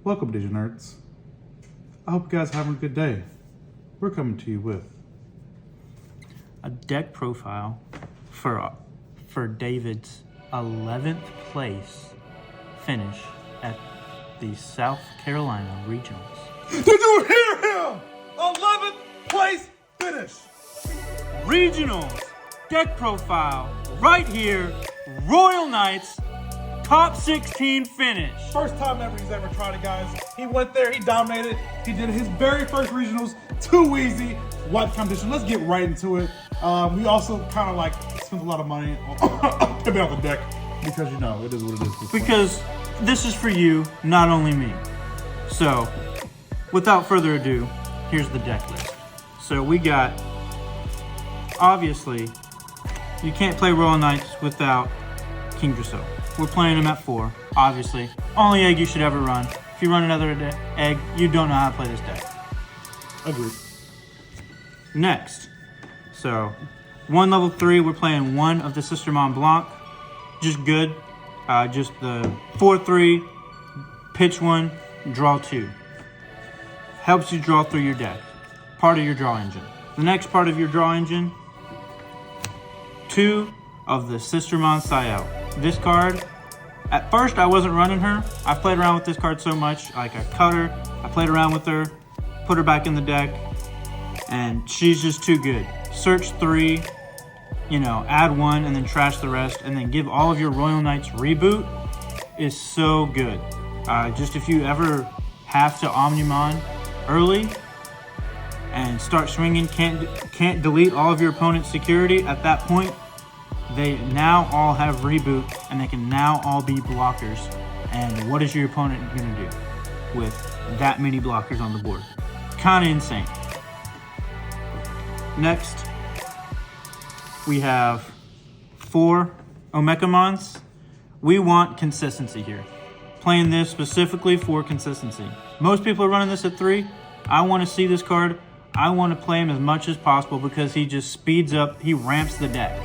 Welcome, Digi Nerds. I hope you guys are having a good day. We're coming to you with a deck profile for David's 11th place finish at the South Carolina Regionals. Did you hear him? 11th place finish. Regionals deck profile right here. Royal Knights top 16 finish. First time ever he's ever tried it, guys. He went there, he dominated. He did his very first regionals, too easy. What competition? Let's get right into it. We also kind of like spent a lot of money on pimping out the deck because you know it is what it is. Because this is for you, not only me. So, without further ado, here's the deck list. So we got, obviously, you can't play Royal Knights without King Dressel. We're playing him at 4, obviously. Only egg you should ever run. If you run another egg, you don't know how to play this deck. Agreed. Next, so 1 level 3, we're playing 1 of the Jesmon Blanc. Just good. Just the 4-3, pitch 1, draw 2. Helps you draw through your deck. Part of your draw engine. The next part of your draw engine, 2 of the Jesmon Sayel. This card, at first I wasn't running her. I played around with this card so much. Like I cut her, I played around with her, put her back in the deck, and she's just too good. Search 3, add 1 and then trash the rest, and then give all of your Royal Knights reboot is so good. Just if you ever have to Omnimon early and start swinging, can't delete all of your opponent's security at that point, they now all have reboot and they can now all be blockers. And what is your opponent going to do with that many blockers on the board? Kind of insane. Next, we have 4 Omekamons. We want consistency here. Playing this specifically for consistency. Most people are running this at 3. I want to see this card. I want to play him as much as possible because he just speeds up. He ramps the deck.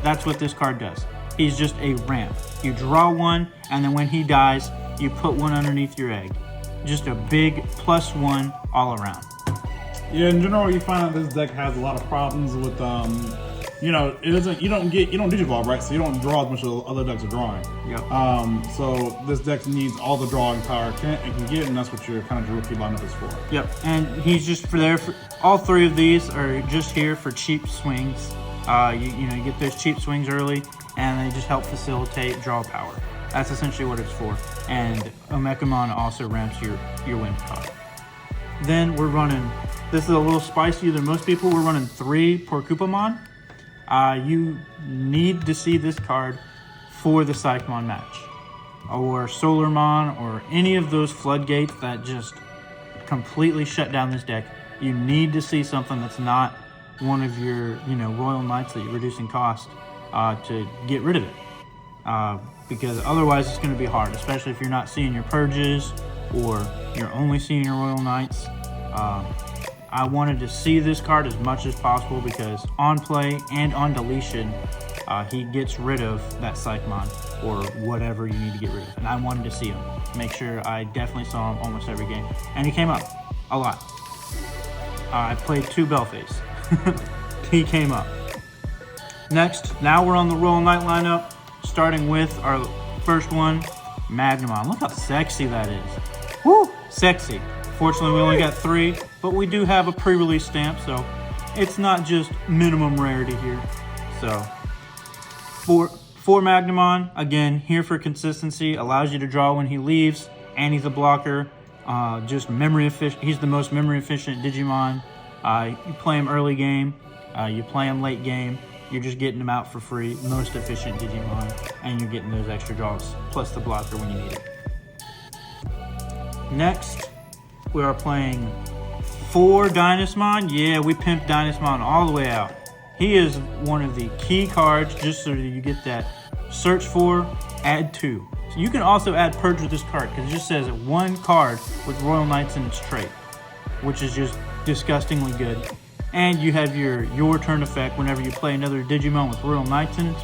That's what this card does. He's just a ramp. You draw 1, and then when he dies, you put 1 underneath your egg. Just a big +1 all around. Yeah, in general, you find out this deck has a lot of problems with, it doesn't. You don't digivolve, right? So you don't draw as much as other decks are drawing. Yep. So this deck needs all the drawing power it can get, and that's what your kind of rookie lineup is for. Yep. And he's just for all 3 of these are just here for cheap swings. You get those cheap swings early, and they just help facilitate draw power. That's essentially what it's for. And Omekamon also ramps your win card. Then we're running, this is a little spicier than most people, we're running 3 Porcupamon. You need to see this card for the Psychmon match. Or Solarmon, or any of those Floodgates that just completely shut down this deck. You need to see something that's not one of your, Royal Knights that you're reducing cost to get rid of it. Because otherwise it's going to be hard, especially if you're not seeing your Purges or you're only seeing your Royal Knights. I wanted to see this card as much as possible because on play and on deletion, he gets rid of that Psychmon or whatever you need to get rid of. And I wanted to see him. Make sure I definitely saw him almost every game. And he came up a lot. I played 2 Bellface. He came up. Next, now we're on the Royal Knight lineup, starting with our first one, Magnamon. Look how sexy that is. Woo! Sexy. Fortunately, we only got 3, but we do have a pre-release stamp, so it's not just minimum rarity here. So, 4 Magnamon, again, here for consistency, allows you to draw when he leaves, and he's a blocker. Just memory efficient. He's the most memory efficient Digimon. You play him early game, you play him late game, you're just getting him out for free. Most efficient Digimon, and you're getting those extra draws, plus the blocker when you need it. Next, we are playing 4 Dynasmon. Yeah, we pimped Dynasmon all the way out. He is one of the key cards, just so that you get that search for, add 2. So you can also add Purge with this card, because it just says 1 card with Royal Knights in its trait, which is just disgustingly good. And you have your turn effect whenever you play another Digimon with Royal Knights in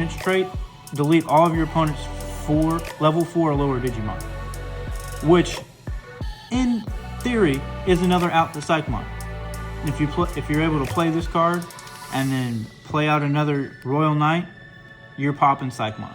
its trait. Delete all of your opponent's level 4 or lower Digimon. Which in theory, is another out the Psychmon. If you're able to play this card and then play out another Royal Knight, you're popping Psychmon.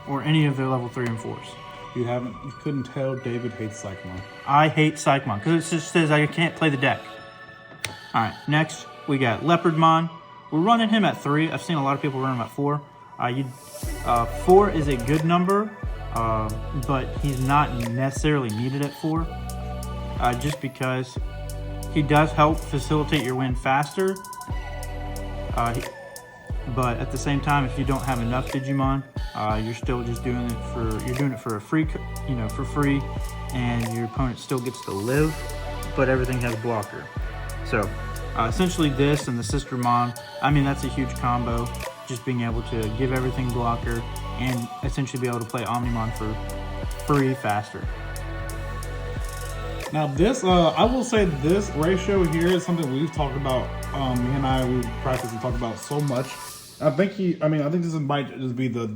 Or any of their level 3 and 4s. You couldn't tell David hates Psychmon. I hate Psychmon because it just says I can't play the deck. Alright, next we got Leopardmon. We're running him at 3. I've seen a lot of people run him at 4. 4 is a good number, but he's not necessarily needed at 4. Just because he does help facilitate your win faster. But at the same time, if you don't have enough Digimon, you're still just doing it for a free, for free, and your opponent still gets to live, but everything has blocker. So essentially this and the Sistermon, I mean, that's a huge combo. Just being able to give everything blocker and essentially be able to play Omnimon for free faster. Now this, I will say this ratio here is something we've talked about. Me and I, we practiced and talked about so much. I think this might just be the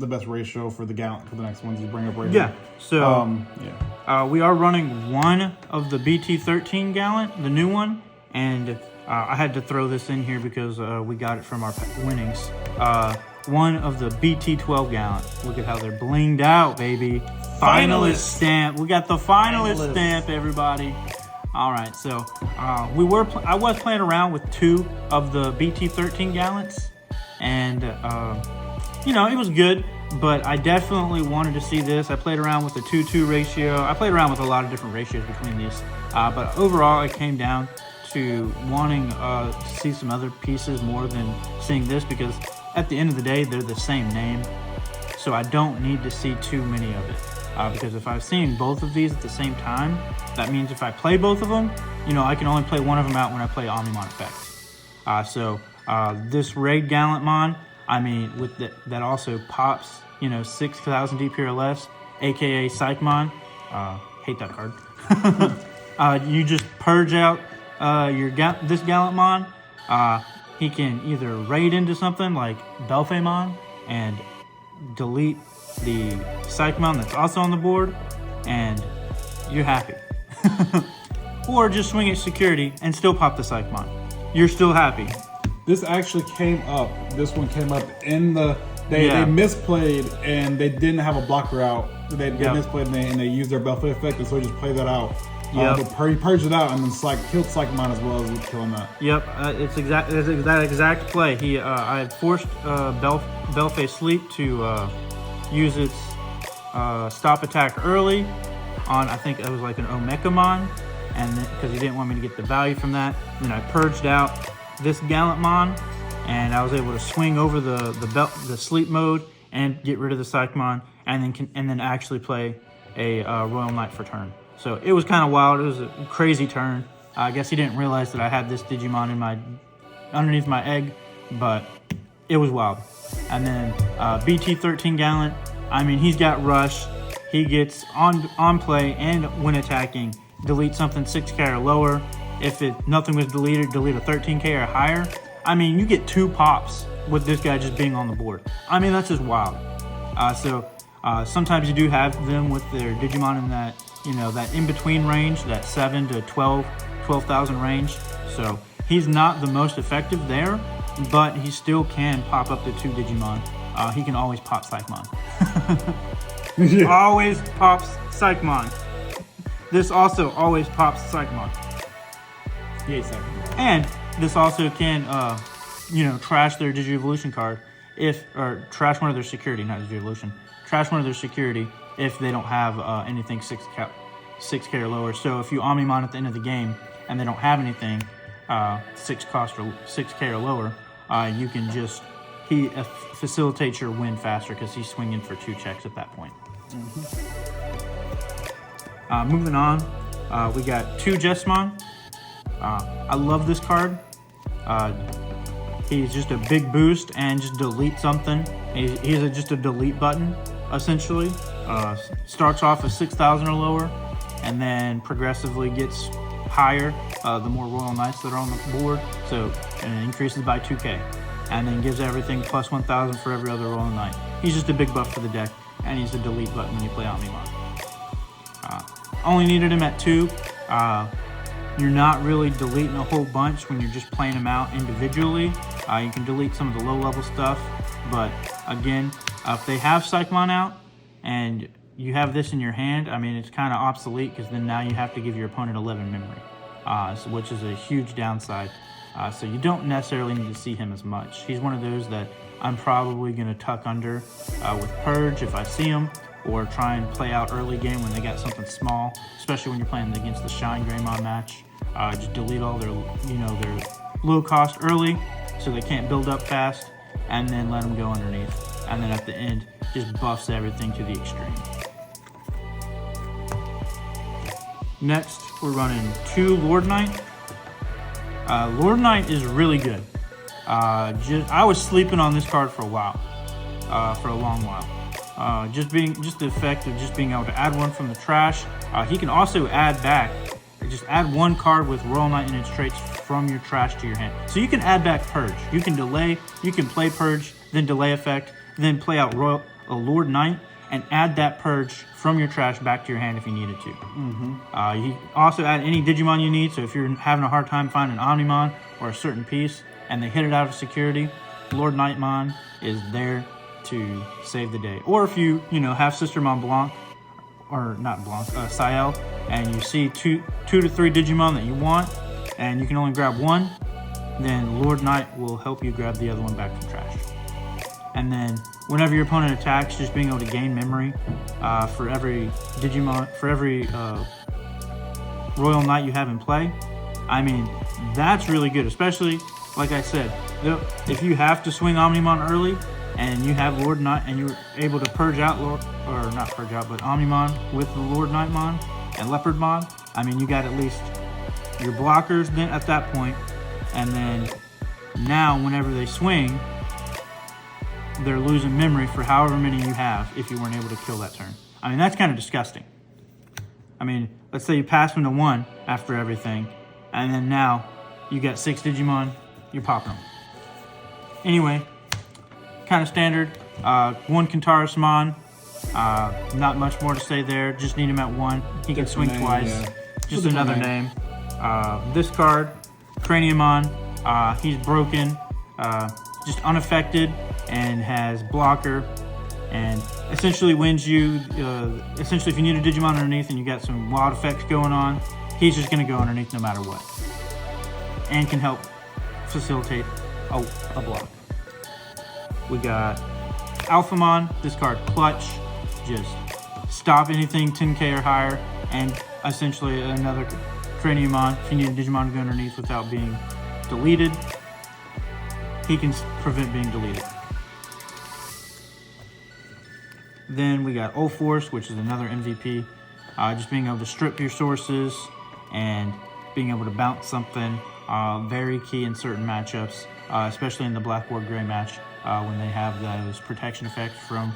best ratio for the next ones you bring up right Yeah. now. So we are running one of the BT13 Gallant, the new one, and I had to throw this in here because we got it from our winnings. One of the BT12 Gallant. Look at how they're blinged out, baby. Finalist stamp. We got the finalist stamp, everybody. All right, so I was playing around with 2 of the BT13 Gallants, and it was good, but I definitely wanted to see this. I played around with the 2-2 ratio. I played around with a lot of different ratios between these, but overall it came down to wanting to see some other pieces more than seeing this, because at the end of the day, they're the same name, so I don't need to see too many of it. Because if I've seen both of these at the same time, that means if I play both of them, I can only play one of them out when I play Omnimon effects. So this Raid Gallantmon, I mean, with that also pops, 6,000 DP or less, aka Psychmon. Hate that card. You just purge out this Gallantmon. He can either raid into something like Belphemon and delete the Psychmon that's also on the board, and you're happy. Or just swing at security and still pop the Psychmon. You're still happy. This actually came up. This one came up in the... They misplayed and they didn't have a blocker out. They misplayed and they used their Belphegor effect, and so just play that out. He purged it out and then killed Psychmon as well as killing that. Yep, it's that exact play. I had forced Belphegor Sleep to use its stop attack early on, I think it was like an Omekamon, and because he didn't want me to get the value from that, then I purged out this Gallantmon, and I was able to swing over the sleep mode and get rid of the Psychmon, and then actually play a Royal Knight for turn. So it was kind of wild. It was a crazy turn. I guess he didn't realize that I had this Digimon underneath my egg, but it was wild. And then BT13 Gallant, I mean, he's got rush. He gets on play and when attacking, delete something 6k or lower. If nothing was deleted, delete a 13k or higher. I mean, you get 2 pops with this guy just being on the board. I mean, that's just wild. Sometimes you do have them with their Digimon in that, that in-between range, that 7 to 12,000 range. So he's not the most effective there, but he still can pop up to 2 Digimon. He can always pop Psychmon. Always pops Psychmon. This also always pops Psychmon. And this also can, trash their Digivolution card or trash one of their security, not Digivolution. Trash one of their security if they don't have anything 6k or lower. So if you Omnimon at the end of the game and they don't have anything 6k or lower, you can just facilitates your win faster because he's swinging for 2 checks at that point. Moving on, we got 2 Jesmon. I love this card. He's just a big boost and just delete something. He's just a delete button, essentially. Starts off at 6,000 or lower, and then progressively gets higher the more Royal Knights that are on the board. So it increases by 2k. and then gives everything plus 1,000 for every other Royal Knight. He's just a big buff for the deck, and he's a delete button when you play Omnimon. Only needed him at 2. You're not really deleting a whole bunch when you're just playing them out individually. You can delete some of the low-level stuff, but again, if they have Cyclone out and you have this in your hand, I mean, it's kind of obsolete because then now you have to give your opponent 11 memory, which is a huge downside. So you don't necessarily need to see him as much. He's one of those that I'm probably going to tuck under with Purge if I see him, or try and play out early game when they got something small, especially when you're playing against the Shine Greymon match. Just delete all their, their low cost early so they can't build up fast, and then let them go underneath. And then at the end, just buffs everything to the extreme. Next, we're running 2 Lord Knight. Lord Knight is really good. I was sleeping on this card for a while, for a long while. Just the effect of just being able to add one from the trash. He can also add back, just add 1 card with Royal Knight and its traits from your trash to your hand. So you can add back Purge. You can delay, you can play Purge, then delay effect, then play out a Lord Knight, and add that Purge from your trash back to your hand if you needed to. You also add any Digimon you need, so if you're having a hard time finding Omnimon or a certain piece, and they hit it out of security, Lord Knightmon is there to save the day. Or if you have Sistermon Blanc, or not Blanc, Ciel, and you see two to three Digimon that you want, and you can only grab one, then Lord Knight will help you grab the other one back from trash. And then whenever your opponent attacks, just being able to gain memory for every Digimon, for every Royal Knight you have in play. I mean, that's really good, especially, like I said, if you have to swing Omnimon early and you have Lord Knight and you're able to purge out, not purge out, but Omnimon with the Lord Knightmon and Leopardmon, I mean, you got at least your blockers then at that point, and then now whenever they swing, they're losing memory for however many you have if you weren't able to kill that turn. I mean, that's kind of disgusting. I mean, let's say you pass them to 1 after everything, and then now you got 6 Digimon, you're popping them. Anyway, kind of standard. 1 Kintarasmon, not much more to say there. Just need him at 1. He can swing twice. Yeah. Just another name. This card, Craniumon, he's broken, just unaffected, and has blocker, and essentially wins you. Essentially, if you need a Digimon underneath and you got some wild effects going on, he's just going to go underneath no matter what, and can help facilitate a block. We got Alphamon. This card, clutch, just stop anything 10k or higher, and essentially another Craniumon. If you need a Digimon to go underneath without being deleted, he can prevent being deleted. Then we got O-Force, which is another MVP. Just being able to strip your sources and being able to bounce something. Very key in certain matchups, especially in the Black Ward Gray match, when they have those protection effects from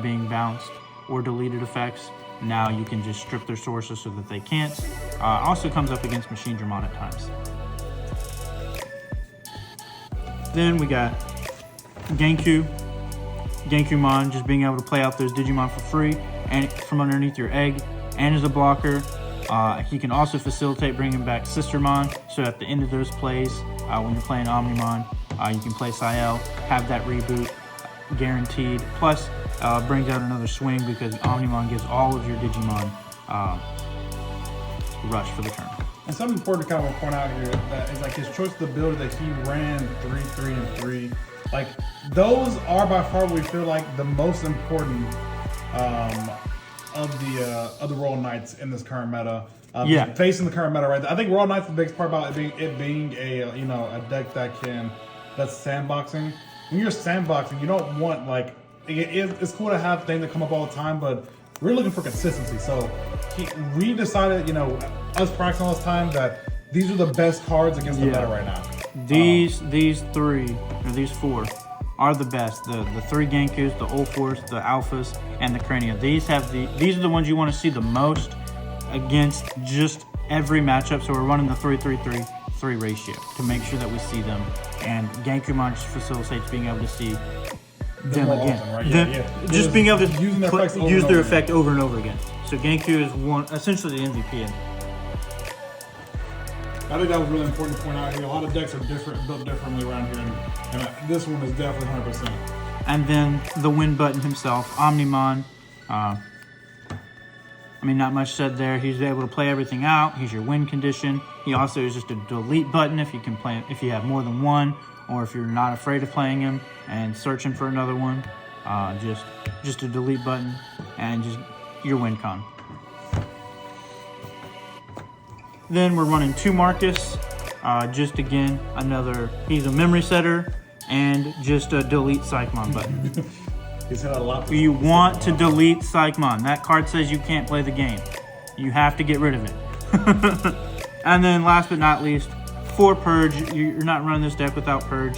being bounced or deleted effects. Now you can just strip their sources so that they can't. Also comes up against Machine Dramon at times. Then we got Genkumon, just being able to play out those Digimon for free and from underneath your egg, and as a blocker. He can also facilitate bringing back Sistermon, so at the end of those plays, when you're playing Omnimon, you can play Ciel, have that reboot guaranteed, plus brings out another swing because Omnimon gives all of your Digimon rush for the turn. And something important to kind of point out here that is like his choice of the build that he ran 3, 3, and 3. Like, those are by far what we feel like the most important of the Royal Knights in this current meta. Facing the current meta, right? I think Royal Knights, the biggest part about it being a a deck that's sandboxing. When you're sandboxing, you don't want it's cool to have things that come up all the time, but we're looking for consistency. So we decided, us practicing all this time, that these are the best cards against the meta right now. These 4 are the best. The 3 Genkus, the O-Force, the Alphas, and the Crania. These are the ones you want to see the most against just every matchup. So we're running the 3-3-3-3 ratio to make sure that we see them and Gallantmon just facilitates being able to see them more again. often, right? Yeah. Just being able to Using their effects over use and their over effect over and over again. So Genku is essentially the MVP. I think that was really important to point out here. A lot of decks are built differently around here, and this one is definitely 100%. And then the win button himself, Omnimon. I mean, not much said there. He's able to play everything out. He's your win condition. He also is just a delete button if you can play, if you have more than one, or if you're not afraid of playing him and searching for another one. Just a delete button and just your win con. Then we're running 2 Marcus. Just again, he's a memory setter and just a delete Psychmon button. He's had a lot. You want to delete Psychmon. That card says you can't play the game. You have to get rid of it. And then last but not least, 4 Purge. You're not running this deck without Purge,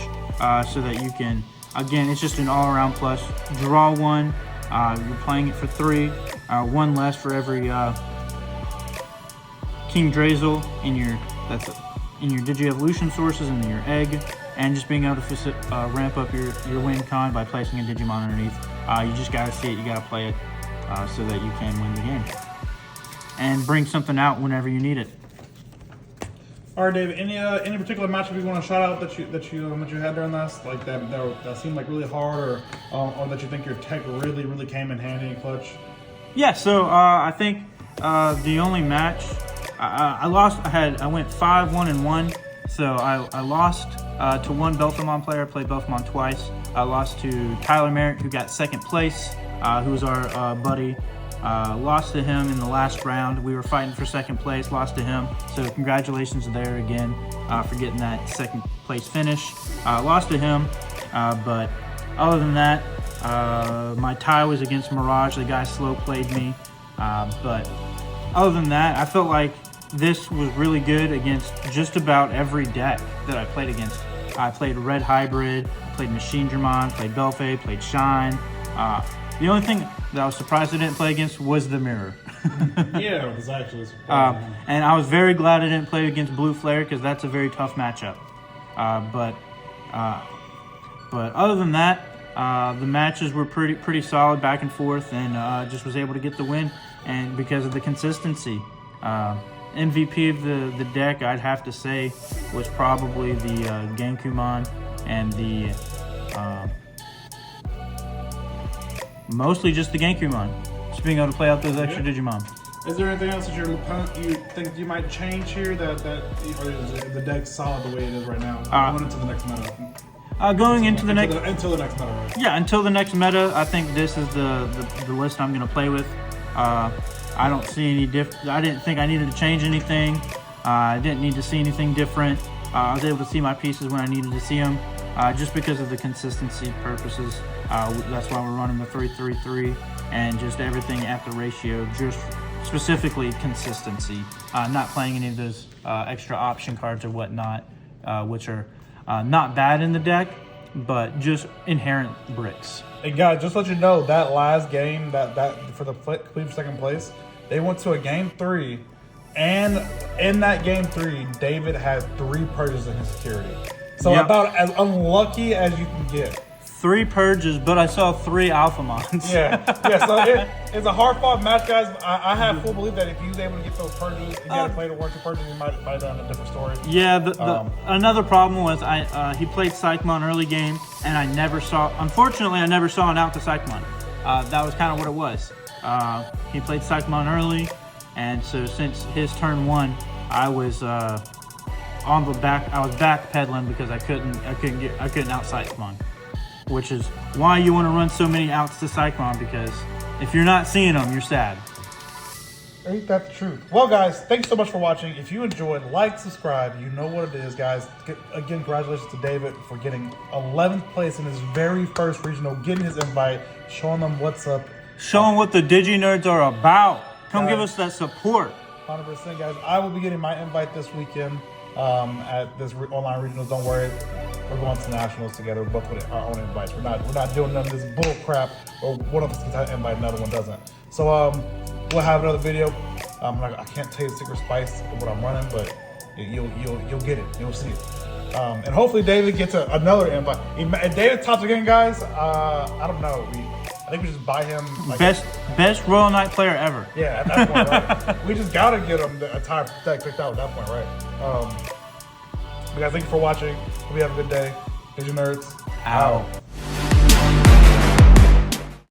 so that you can, again, it's just an all-around plus. Draw 1. You're playing it for 3. 1 less for every King Drazel in your Digi-Evolution sources and your egg. And just being able to ramp up your win con by placing a Digimon underneath. You just gotta see it, you gotta play it, so that you can win the game. And bring something out whenever you need it. All right, David. Any particular matchup you want to shout out that you had during this, like that seemed like really hard, or that you think your tech really came in handy and clutch? Yeah. So I think the only match I lost, I went 5-1-1. So I lost to one Belthamon player. Played Belthamon twice. I lost to Tyler Merritt, who got 2nd place, who was our buddy. Lost to him in the last round. We were fighting for 2nd place. Lost to him. So congratulations there again for getting that 2nd place finish. Lost to him, but other than that, my tie was against Mirage. The guy slow played me, but other than that, I felt like this was really good against just about every deck that I played against. I played Red Hybrid, played Machine Dramon, played Belfay, played Shine. The only thing that I was surprised I didn't play against was the Mirror. Yeah, it was actually surprising. And I was very glad I didn't play against Blue Flare because that's a very tough matchup. But other than that, the matches were pretty solid back and forth, and just was able to get the win, and because of the consistency. MVP of the deck, I'd have to say, was probably the Gallantmon and the mostly just the Gallantmon. Just being able to play out those extra Digimon. Is there anything else that you think you might change here that or is the deck solid the way it is right now? Going into the next meta. Going into the next until the next meta, right? Yeah, until the next meta, I think this is the list I'm going to play with. I don't see any I didn't think I needed to change anything. I didn't need to see anything different. I was able to see my pieces when I needed to see them, just because of the consistency purposes. That's why we're running the 3-3-3 and just everything at the ratio, just specifically consistency. Not playing any of those extra option cards or whatnot, which are not bad in the deck, but just inherent bricks. Hey guys, just to let you know, that last game that for the complete 2nd place, they went to a game 3, and in that game 3, David had 3 purges in his security. So about as unlucky as you can get. 3 purges, but I saw 3 Alphamons. Yeah. So it's a hard-fought match, guys. I have full belief that if he was able to get those purges, he had to play the 1-2 purges, he might have done a different story. Yeah, another problem was he played Psychmon early game, and unfortunately, I never saw an out to Psychmon. That was kind of what it was. He played Psychmon early, and so since his turn 1, I was on the back. I was backpedaling because I couldn't out Psychmon. Which is why you want to run so many outs to Cyclone, because if you're not seeing them, you're sad. Ain't that the truth? Well, guys, thanks so much for watching. If you enjoyed, like, subscribe. You know what it is, guys. Again, congratulations to David for getting 11th place in his very first regional, getting his invite, showing them what's up. Showing what the Digi Nerds are about. Come give us that support. 100%, guys. I will be getting my invite this weekend at this online regionals. Don't worry. We're going to nationals together. We're both with our own invites. We're not doing none of this bull crap or one of us gets an invite and the other one doesn't. So we'll have another video. I can't tell you the secret spice of what I'm running, but you'll get it. You'll see it. And hopefully David gets another invite. If David tops again, guys, I don't know. I think we just buy him like best Royal Knight player ever. Yeah, at that point, right? We just gotta get him a time deck picked out at that point, right? But guys, thank you for watching. Hope you have a good day. Digi Nerds Out.